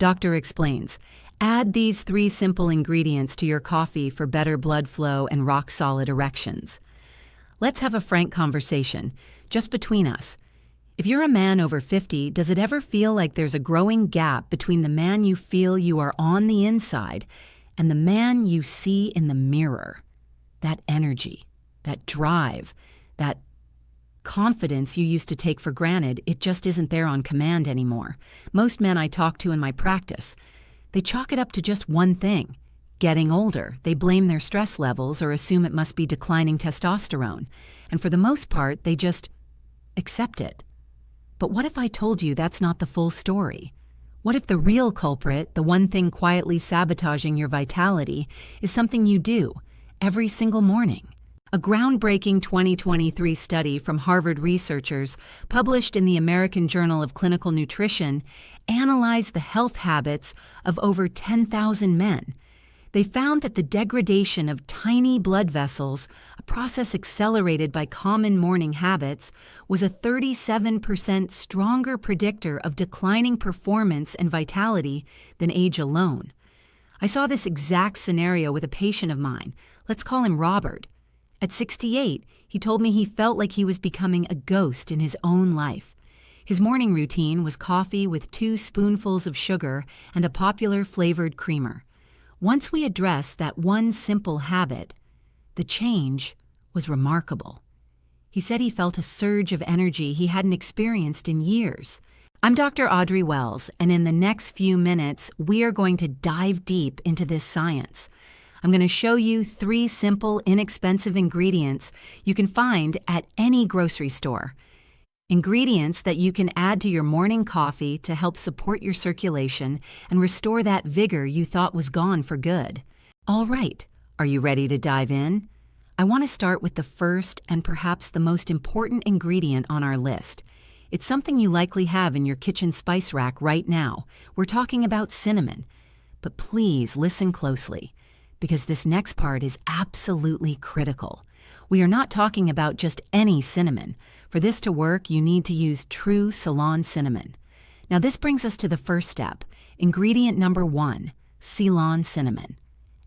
Doctor explains, add these 3 simple ingredients to your coffee for better blood flow and rock-solid erections. Let's have a frank conversation, just between us. If you're a man over 50, does it ever feel like there's a growing gap between the man you feel you are on the inside and the man you see in the mirror? That energy, that drive, that confidence you used to take for granted, it just isn't there on command anymore. Most men I talk to in my practice, they chalk it up to just one thing: getting older. They blame their stress levels or assume it must be declining testosterone. And for the most part, they just accept it. But what if I told you that's not the full story? What if the real culprit, the one thing quietly sabotaging your vitality, is something you do every single morning? A groundbreaking 2023 study from Harvard researchers, published in the American Journal of Clinical Nutrition, analyzed the health habits of over 10,000 men. They found that the degradation of tiny blood vessels, a process accelerated by common morning habits, was a 37% stronger predictor of declining performance and vitality than age alone. I saw this exact scenario with a patient of mine. Let's call him Robert. At 68, he told me he felt like he was becoming a ghost in his own life. His morning routine was coffee with 2 spoonfuls of sugar and a popular flavored creamer. Once we addressed that one simple habit, the change was remarkable. He said he felt a surge of energy he hadn't experienced in years. I'm Dr. Audrey Wells, and in the next few minutes, we are going to dive deep into this science. I'm going to show you 3 simple, inexpensive ingredients you can find at any grocery store. Ingredients that you can add to your morning coffee to help support your circulation and restore that vigor you thought was gone for good. All right, are you ready to dive in? I want to start with the first and perhaps the most important ingredient on our list. It's something you likely have in your kitchen spice rack right now. We're talking about cinnamon. But please listen closely, because this next part is absolutely critical. We are not talking about just any cinnamon. For this to work, you need to use true Ceylon cinnamon. Now this brings us to the first step, ingredient number 1, Ceylon cinnamon.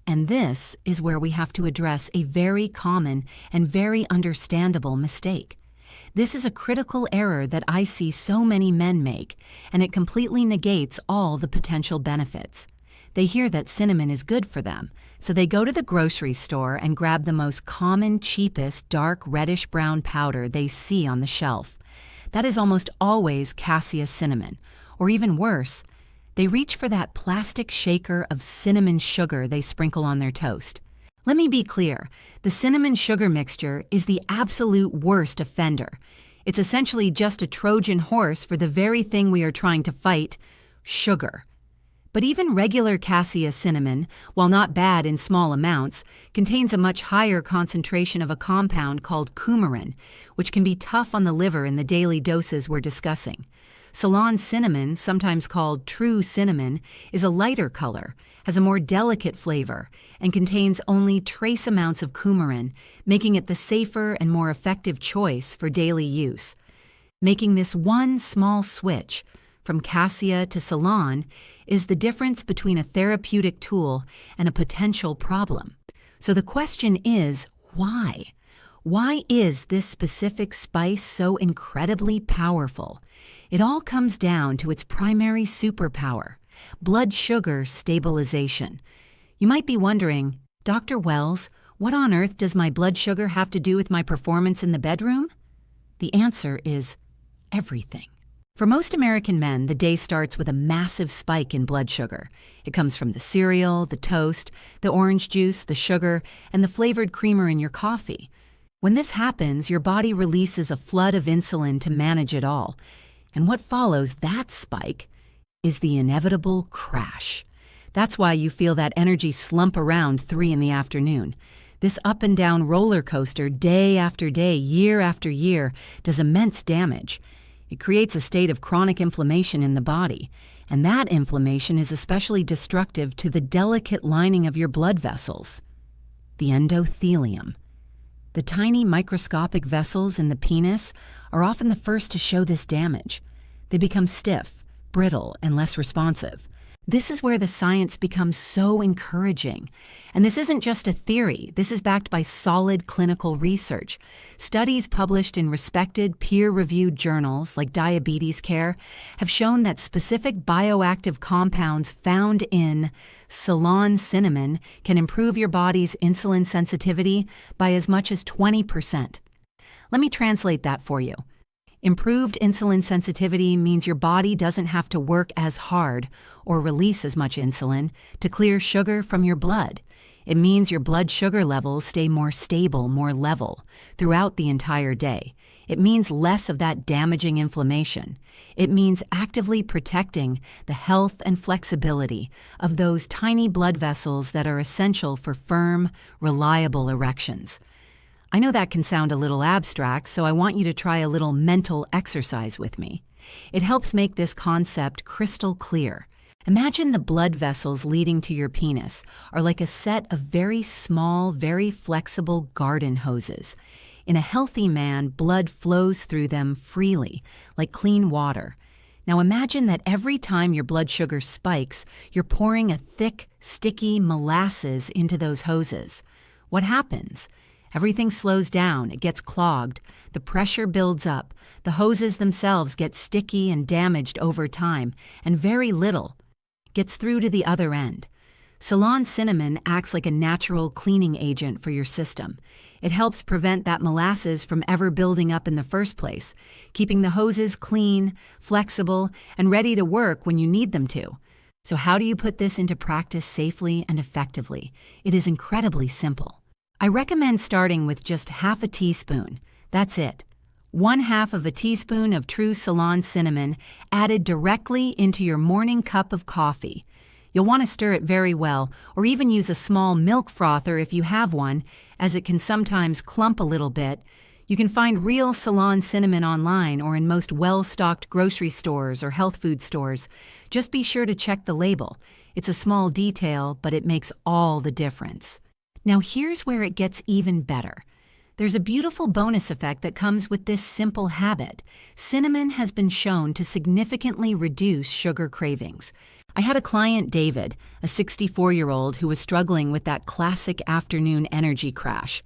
And this is where we have to address a very common and very understandable mistake. This is a critical error that I see so many men make, and it completely negates all the potential benefits. They hear that cinnamon is good for them, so they go to the grocery store and grab the most common, cheapest, dark reddish-brown powder they see on the shelf. That is almost always cassia cinnamon, or even worse, they reach for that plastic shaker of cinnamon sugar they sprinkle on their toast. Let me be clear, the cinnamon sugar mixture is the absolute worst offender. It's essentially just a Trojan horse for the very thing we are trying to fight, sugar. But even regular cassia cinnamon, while not bad in small amounts, contains a much higher concentration of a compound called coumarin, which can be tough on the liver in the daily doses we're discussing. Ceylon cinnamon, sometimes called true cinnamon, is a lighter color, has a more delicate flavor, and contains only trace amounts of coumarin, making it the safer and more effective choice for daily use. Making this one small switch from cassia to Ceylon is the difference between a therapeutic tool and a potential problem. So the question is, why? Why is this specific spice so incredibly powerful? It all comes down to its primary superpower, blood sugar stabilization. You might be wondering, Dr. Wells, what on earth does my blood sugar have to do with my performance in the bedroom? The answer is everything. For most American men, the day starts with a massive spike in blood sugar. It comes from the cereal, the toast, the orange juice, the sugar, and the flavored creamer in your coffee. When this happens, your body releases a flood of insulin to manage it all. And what follows that spike is the inevitable crash. That's why you feel that energy slump around 3 in the afternoon. This up and down roller coaster, day after day, year after year, does immense damage. It creates a state of chronic inflammation in the body, and that inflammation is especially destructive to the delicate lining of your blood vessels, the endothelium. The tiny microscopic vessels in the penis are often the first to show this damage. They become stiff, brittle, and less responsive. This is where the science becomes so encouraging. And this isn't just a theory. This is backed by solid clinical research. Studies published in respected, peer-reviewed journals like Diabetes Care have shown that specific bioactive compounds found in Ceylon cinnamon can improve your body's insulin sensitivity by as much as 20%. Let me translate that for you. Improved insulin sensitivity means your body doesn't have to work as hard or release as much insulin to clear sugar from your blood. It means your blood sugar levels stay more stable, more level throughout the entire day. It means less of that damaging inflammation. It means actively protecting the health and flexibility of those tiny blood vessels that are essential for firm, reliable erections. I know that can sound a little abstract, so I want you to try a little mental exercise with me. It helps make this concept crystal clear. Imagine the blood vessels leading to your penis are like a set of very small, very flexible garden hoses. In a healthy man, blood flows through them freely, like clean water. Now imagine that every time your blood sugar spikes, you're pouring a thick, sticky molasses into those hoses. What happens? Everything slows down, it gets clogged, the pressure builds up, the hoses themselves get sticky and damaged over time, and very little gets through to the other end. Ceylon cinnamon acts like a natural cleaning agent for your system. It helps prevent that molasses from ever building up in the first place, keeping the hoses clean, flexible, and ready to work when you need them to. So how do you put this into practice safely and effectively? It is incredibly simple. I recommend starting with just half a teaspoon. That's it. 1/2 of a teaspoon of true Ceylon cinnamon added directly into your morning cup of coffee. You'll want to stir it very well, or even use a small milk frother if you have one, as it can sometimes clump a little bit. You can find real Ceylon cinnamon online or in most well-stocked grocery stores or health food stores. Just be sure to check the label. It's a small detail, but it makes all the difference. Now here's where it gets even better. There's a beautiful bonus effect that comes with this simple habit. Cinnamon has been shown to significantly reduce sugar cravings. I had a client, David, a 64-year-old who was struggling with that classic afternoon energy crash.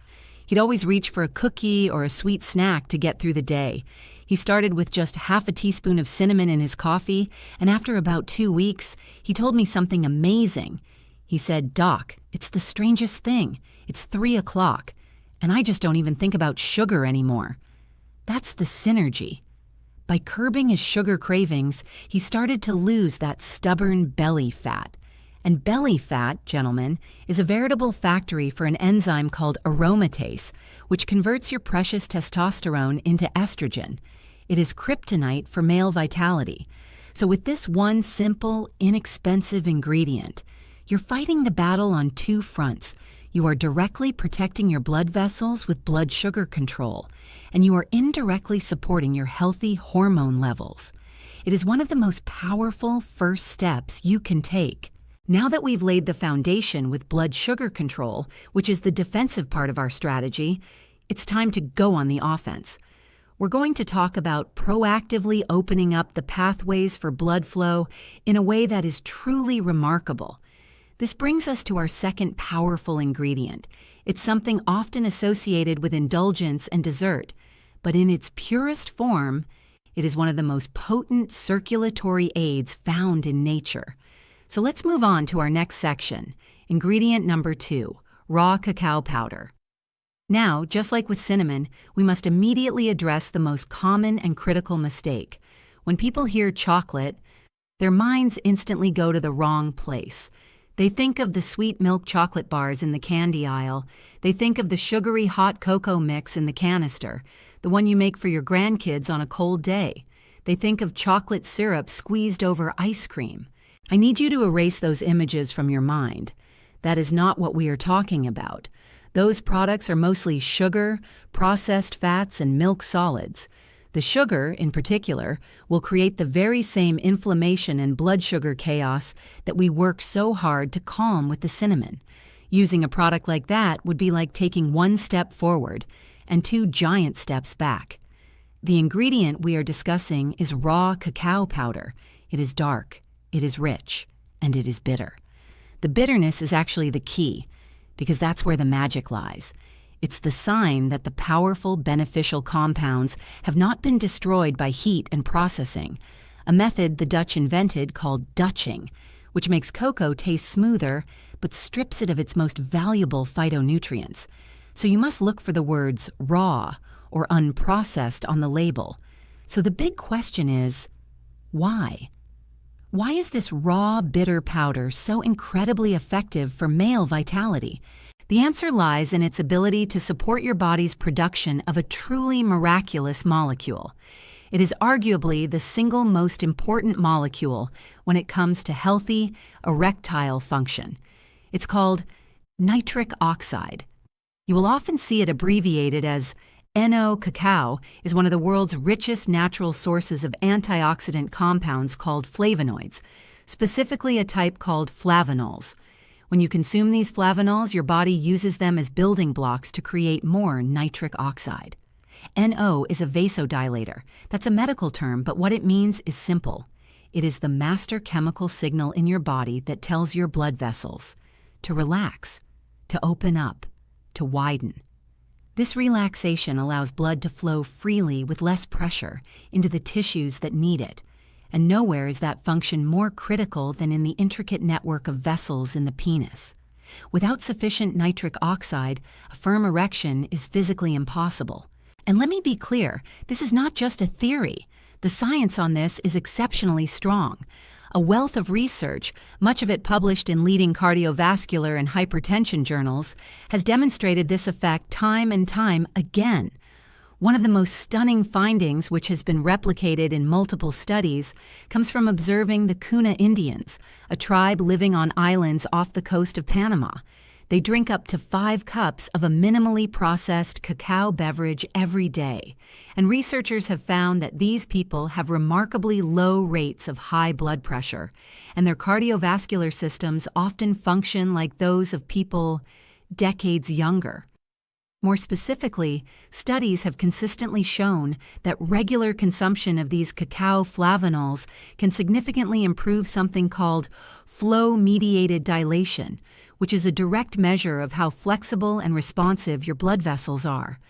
He'd always reach for a cookie or a sweet snack to get through the day. He started with just half a teaspoon of cinnamon in his coffee, and after about 2 weeks, he told me something amazing. He said, "Doc, it's the strangest thing. It's 3 o'clock, and I just don't even think about sugar anymore." That's the synergy. By curbing his sugar cravings, he started to lose that stubborn belly fat. And belly fat, gentlemen, is a veritable factory for an enzyme called aromatase, which converts your precious testosterone into estrogen. It is kryptonite for male vitality. So with this one simple, inexpensive ingredient, you're fighting the battle on 2 fronts. You are directly protecting your blood vessels with blood sugar control, and you are indirectly supporting your healthy hormone levels. It is one of the most powerful first steps you can take. Now that we've laid the foundation with blood sugar control, which is the defensive part of our strategy, it's time to go on the offense. We're going to talk about proactively opening up the pathways for blood flow in a way that is truly remarkable. This brings us to our second powerful ingredient. It's something often associated with indulgence and dessert, but in its purest form, it is one of the most potent circulatory aids found in nature. So let's move on to our next section, ingredient number 2, raw cacao powder. Now, just like with cinnamon, we must immediately address the most common and critical mistake. When people hear chocolate, their minds instantly go to the wrong place. They think of the sweet milk chocolate bars in the candy aisle. They think of the sugary hot cocoa mix in the canister, the one you make for your grandkids on a cold day. They think of chocolate syrup squeezed over ice cream. I need you to erase those images from your mind. That is not what we are talking about. Those products are mostly sugar, processed fats, and milk solids. The sugar, in particular, will create the very same inflammation and blood sugar chaos that we work so hard to calm with the cinnamon. Using a product like that would be like taking 1 step forward and 2 giant steps back. The ingredient we are discussing is raw cacao powder. It is dark, it is rich, and it is bitter. The bitterness is actually the key, because that's where the magic lies. It's the sign that the powerful, beneficial compounds have not been destroyed by heat and processing, a method the Dutch invented called Dutching, which makes cocoa taste smoother but strips it of its most valuable phytonutrients. So you must look for the words raw or unprocessed on the label. So the big question is, why? Why is this raw, bitter powder so incredibly effective for male vitality? The answer lies in its ability to support your body's production of a truly miraculous molecule. It is arguably the single most important molecule when it comes to healthy, erectile function. It's called nitric oxide. You will often see it abbreviated as Cacao is one of the world's richest natural sources of antioxidant compounds called flavonoids, specifically a type called flavonols. When you consume these flavonols, your body uses them as building blocks to create more nitric oxide. NO is a vasodilator. That's a medical term, but what it means is simple. It is the master chemical signal in your body that tells your blood vessels to relax, to open up, to widen. This relaxation allows blood to flow freely with less pressure into the tissues that need it, and nowhere is that function more critical than in the intricate network of vessels in the penis. Without sufficient nitric oxide, a firm erection is physically impossible. And let me be clear, this is not just a theory. The science on this is exceptionally strong. A wealth of research, much of it published in leading cardiovascular and hypertension journals, has demonstrated this effect time and time again. One of the most stunning findings, which has been replicated in multiple studies, comes from observing the Kuna Indians, a tribe living on islands off the coast of Panama. They drink up to 5 cups of a minimally processed cacao beverage every day, and researchers have found that these people have remarkably low rates of high blood pressure, and their cardiovascular systems often function like those of people decades younger. More specifically, studies have consistently shown that regular consumption of these cacao flavonols can significantly improve something called flow-mediated dilation, which is a direct measure of how flexible and responsive your blood vessels are.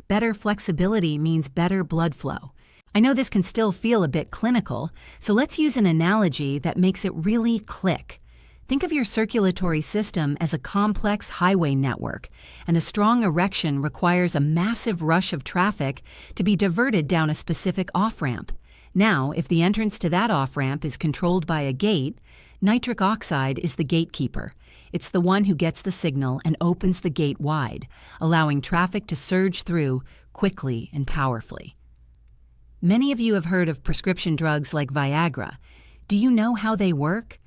Better flexibility means better blood flow. I know this can still feel a bit clinical, so let's use an analogy that makes it really click. Think of your circulatory system as a complex highway network, and a strong erection requires a massive rush of traffic to be diverted down a specific off-ramp. Now, if the entrance to that off-ramp is controlled by a gate, nitric oxide is the gatekeeper. It's the one who gets the signal and opens the gate wide, allowing traffic to surge through quickly and powerfully. Many of you have heard of prescription drugs like Viagra. Do you know how they work?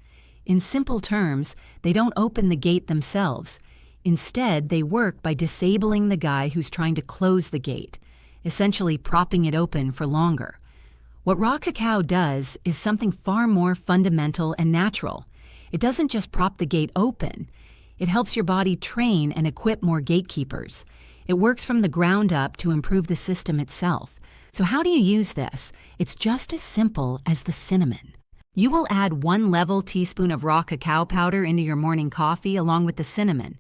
In simple terms, they don't open the gate themselves. Instead, they work by disabling the guy who's trying to close the gate, essentially propping it open for longer. What raw cacao does is something far more fundamental and natural. It doesn't just prop the gate open. It helps your body train and equip more gatekeepers. It works from the ground up to improve the system itself. So how do you use this? It's just as simple as the cinnamon. You will add 1 level teaspoon of raw cacao powder into your morning coffee along with the cinnamon.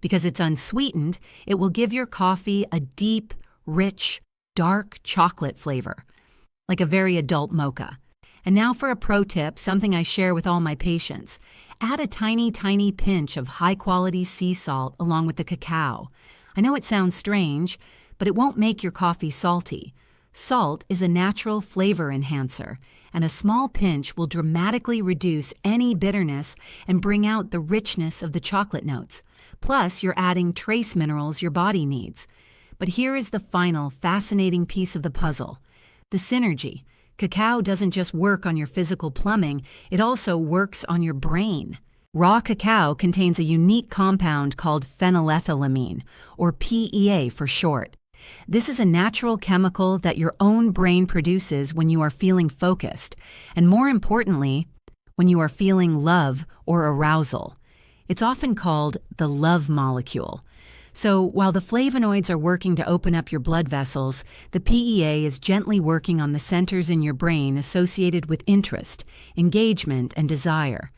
Because it's unsweetened, it will give your coffee a deep, rich, dark chocolate flavor, like a very adult mocha. And now for a pro tip, something I share with all my patients. Add a tiny, tiny pinch of high-quality sea salt along with the cacao. I know it sounds strange, but it won't make your coffee salty. Salt is a natural flavor enhancer, and a small pinch will dramatically reduce any bitterness and bring out the richness of the chocolate notes. Plus, you're adding trace minerals your body needs. But here is the final, fascinating piece of the puzzle: the synergy. Cacao doesn't just work on your physical plumbing, it also works on your brain. Raw cacao contains a unique compound called phenylethylamine, or PEA for short. This is a natural chemical that your own brain produces when you are feeling focused, and more importantly, when you are feeling love or arousal. It's often called the love molecule. So while the flavonoids are working to open up your blood vessels, the PEA is gently working on the centers in your brain associated with interest, engagement, and desire.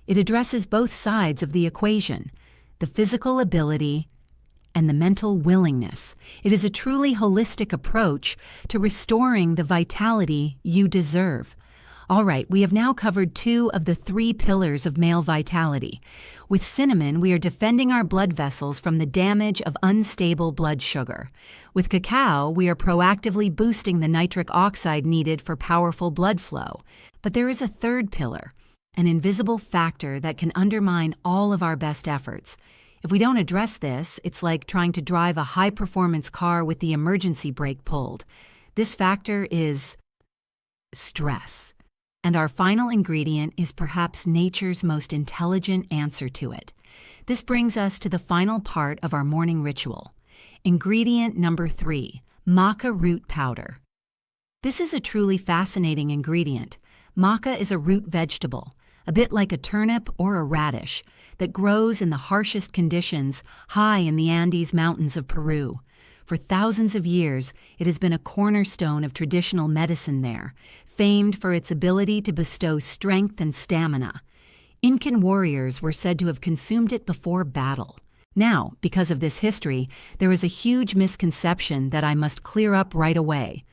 It addresses both sides of the equation, the physical ability and the mental willingness. It is a truly holistic approach to restoring the vitality you deserve. All right, we have now covered 2 of the 3 pillars of male vitality. With cinnamon, we are defending our blood vessels from the damage of unstable blood sugar. With cacao, we are proactively boosting the nitric oxide needed for powerful blood flow. But there is a 3rd pillar, an invisible factor that can undermine all of our best efforts. If we don't address this, it's like trying to drive a high-performance car with the emergency brake pulled. This factor is stress. And our final ingredient is perhaps nature's most intelligent answer to it. This brings us to the final part of our morning ritual. Ingredient number 3, maca root powder. This is a truly fascinating ingredient. Maca is a root vegetable, a bit like a turnip or a radish, that grows in the harshest conditions high in the Andes Mountains of Peru. For thousands of years, it has been a cornerstone of traditional medicine there, famed for its ability to bestow strength and stamina. Incan warriors were said to have consumed it before battle. Now, because of this history, there is a huge misconception that I must clear up right away.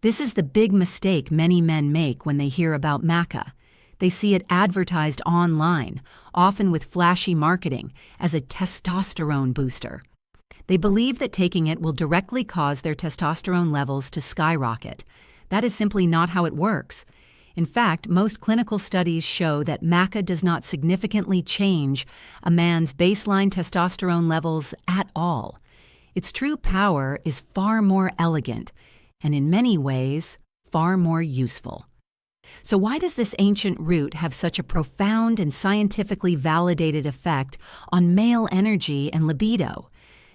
This is the big mistake many men make when they hear about maca. They see it advertised online, often with flashy marketing, as a testosterone booster. They believe that taking it will directly cause their testosterone levels to skyrocket. That is simply not how it works. In fact, most clinical studies show that maca does not significantly change a man's baseline testosterone levels at all. Its true power is far more elegant, and in many ways, far more useful. So why does this ancient root have such a profound and scientifically validated effect on male energy and libido?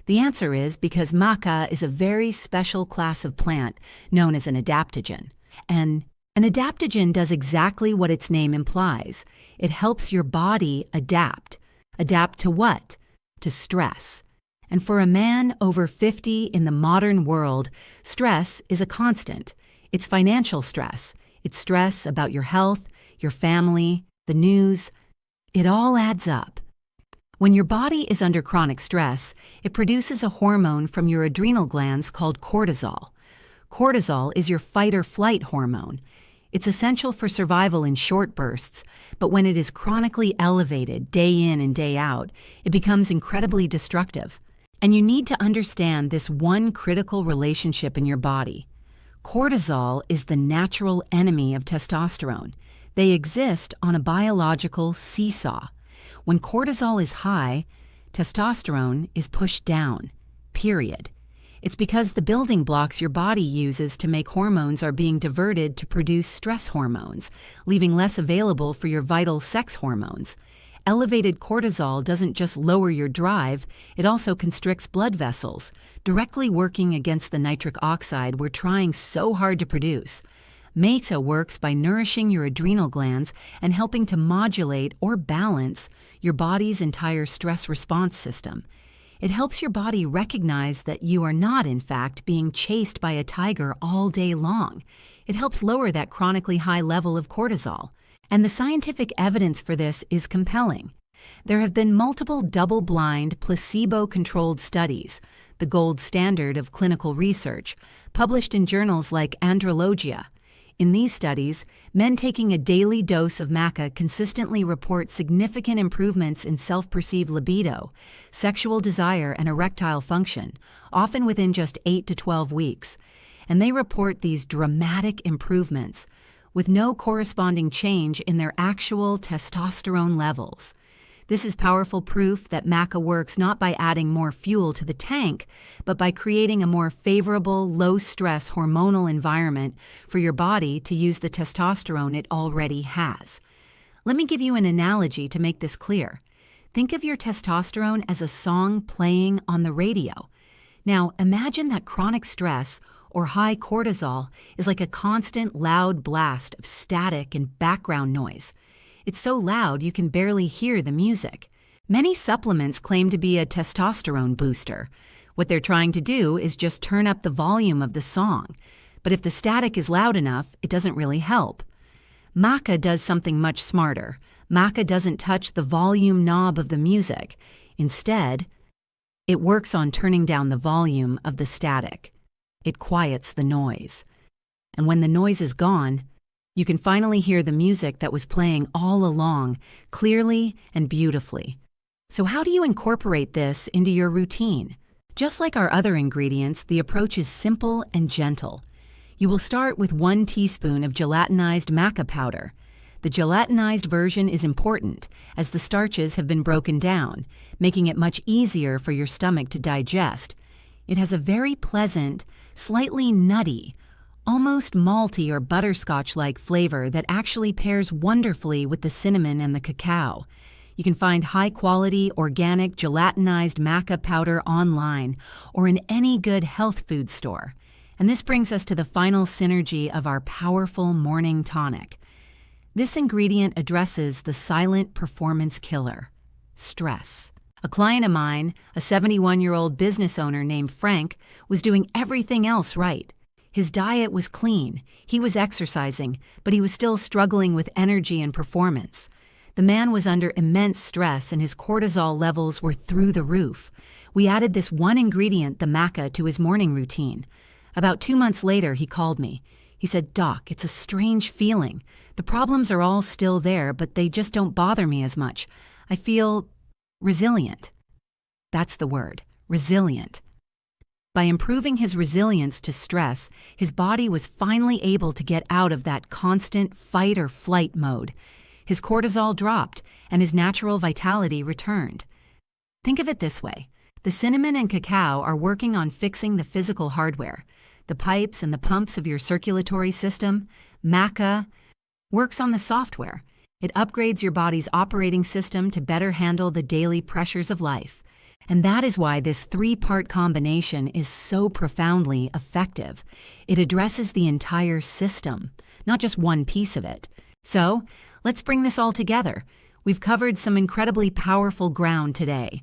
The answer is because maca is a very special class of plant known as an adaptogen. And an adaptogen does exactly what its name implies. It helps your body adapt. Adapt to what? To stress. And for a man over 50 in the modern world, stress is a constant. It's financial stress. It's stress about your health, your family, the news. It all adds up. When your body is under chronic stress, it produces a hormone from your adrenal glands called cortisol. Cortisol is your fight-or-flight hormone. It's essential for survival in short bursts, but when it is chronically elevated day in and day out, it becomes incredibly destructive. And you need to understand this one critical relationship in your body. Cortisol is the natural enemy of testosterone. They exist on a biological seesaw. When cortisol is high, testosterone is pushed down, period. It's because the building blocks your body uses to make hormones are being diverted to produce stress hormones, leaving less available for your vital sex hormones. Elevated cortisol doesn't just lower your drive, it also constricts blood vessels, directly working against the nitric oxide we're trying so hard to produce. Maca works by nourishing your adrenal glands and helping to modulate or balance your body's entire stress response system. It helps your body recognize that you are not, in fact, being chased by a tiger all day long. It helps lower that chronically high level of cortisol. And the scientific evidence for this is compelling. There have been multiple double-blind, placebo-controlled studies, the gold standard of clinical research, published in journals like Andrologia. In these studies, men taking a daily dose of maca consistently report significant improvements in self-perceived libido, sexual desire, and erectile function, often within just 8 to 12 weeks. And they report these dramatic improvements with no corresponding change in their actual testosterone levels. This is powerful proof that maca works not by adding more fuel to the tank, but by creating a more favorable, low-stress hormonal environment for your body to use the testosterone it already has. Let me give you an analogy to make this clear. Think of your testosterone as a song playing on the radio. Now, imagine that chronic stress or high cortisol is like a constant loud blast of static and background noise. It's so loud you can barely hear the music. Many supplements claim to be a testosterone booster. What they're trying to do is just turn up the volume of the song. But if the static is loud enough, it doesn't really help. Maca does something much smarter. Maca doesn't touch the volume knob of the music. Instead, it works on turning down the volume of the static. It quiets the noise. And when the noise is gone, you can finally hear the music that was playing all along, clearly and beautifully. So how do you incorporate this into your routine? Just like our other ingredients, the approach is simple and gentle. You will start with 1 teaspoon of gelatinized maca powder. The gelatinized version is important, as the starches have been broken down, making it much easier for your stomach to digest. It has a very pleasant, slightly nutty, almost malty or butterscotch-like flavor that actually pairs wonderfully with the cinnamon and the cacao. You can find high-quality, organic, gelatinized maca powder online or in any good health food store. And this brings us to the final synergy of our powerful morning tonic. This ingredient addresses the silent performance killer, stress. A client of mine, a 71-year-old business owner named Frank, was doing everything else right. His diet was clean, he was exercising, but he was still struggling with energy and performance. The man was under immense stress and his cortisol levels were through the roof. We added this one ingredient, the maca, to his morning routine. About 2 months later, he called me. He said, "Doc, it's a strange feeling. The problems are all still there, but they just don't bother me as much. I feel resilient." That's the word, resilient. By improving his resilience to stress, his body was finally able to get out of that constant fight or flight mode. His cortisol dropped, and his natural vitality returned. Think of it this way. The cinnamon and cacao are working on fixing the physical hardware, the pipes and the pumps of your circulatory system. Maca works on the software. It upgrades your body's operating system to better handle the daily pressures of life. And that is why this 3-part combination is so profoundly effective. It addresses the entire system, not just one piece of it. So, let's bring this all together. We've covered some incredibly powerful ground today.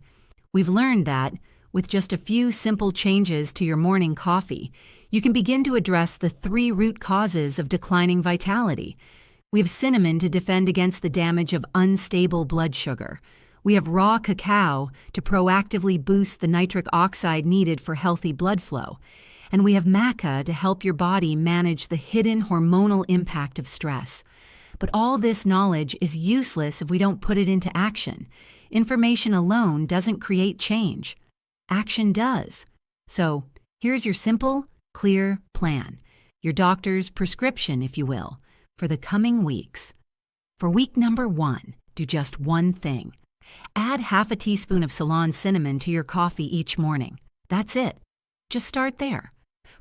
We've learned that, with just a few simple changes to your morning coffee, you can begin to address the 3 root causes of declining vitality. We have cinnamon to defend against the damage of unstable blood sugar. We have raw cacao to proactively boost the nitric oxide needed for healthy blood flow. And we have maca to help your body manage the hidden hormonal impact of stress. But all this knowledge is useless if we don't put it into action. Information alone doesn't create change. Action does. So, here's your simple, clear plan. Your doctor's prescription, if you will, for the coming weeks. For week number 1, do just one thing. Add half a teaspoon of Ceylon cinnamon to your coffee each morning. That's it. Just start there.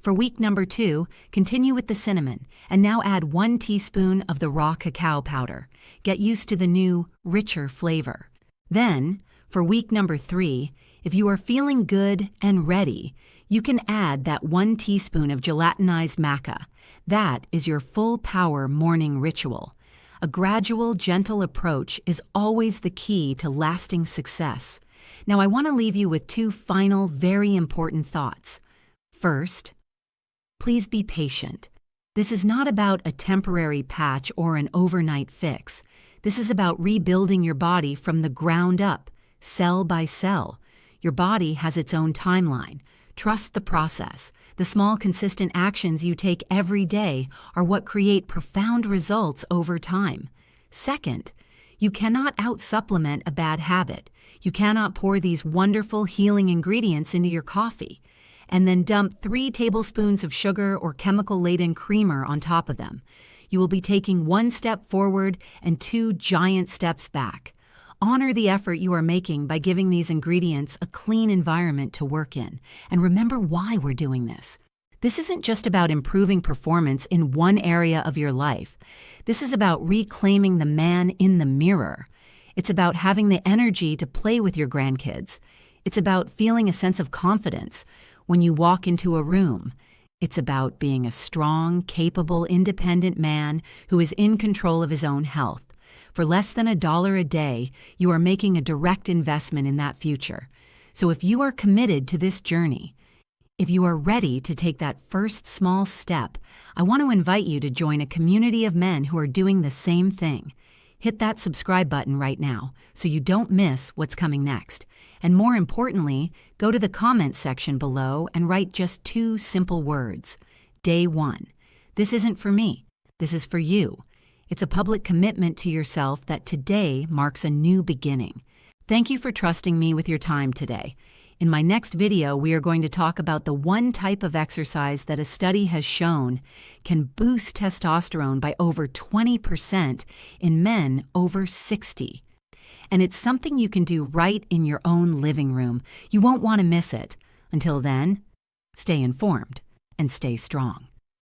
For week number 2, continue with the cinnamon, and now add 1 teaspoon of the raw cacao powder. Get used to the new, richer flavor. Then, for week number 3, if you are feeling good and ready, you can add that 1 teaspoon of gelatinized maca. That is your full power morning ritual. A gradual, gentle approach is always the key to lasting success. Now, I want to leave you with 2 final, very important thoughts. First, please be patient. This is not about a temporary patch or an overnight fix. This is about rebuilding your body from the ground up, cell by cell. Your body has its own timeline. Trust the process. The small, consistent actions you take every day are what create profound results over time. Second, you cannot out-supplement a bad habit. You cannot pour these wonderful healing ingredients into your coffee and then dump 3 tablespoons of sugar or chemical-laden creamer on top of them. You will be taking 1 step forward and 2 giant steps back. Honor the effort you are making by giving these ingredients a clean environment to work in. And remember why we're doing this. This isn't just about improving performance in one area of your life. This is about reclaiming the man in the mirror. It's about having the energy to play with your grandkids. It's about feeling a sense of confidence when you walk into a room. It's about being a strong, capable, independent man who is in control of his own health. For less than $1 a day, you are making a direct investment in that future. So if you are committed to this journey, if you are ready to take that first small step, I want to invite you to join a community of men who are doing the same thing. Hit that subscribe button right now so you don't miss what's coming next. And more importantly, go to the comments section below and write just 2 simple words. Day 1. This isn't for me. This is for you. It's a public commitment to yourself that today marks a new beginning. Thank you for trusting me with your time today. In my next video, we are going to talk about the one type of exercise that a study has shown can boost testosterone by over 20% in men over 60. And it's something you can do right in your own living room. You won't want to miss it. Until then, stay informed and stay strong.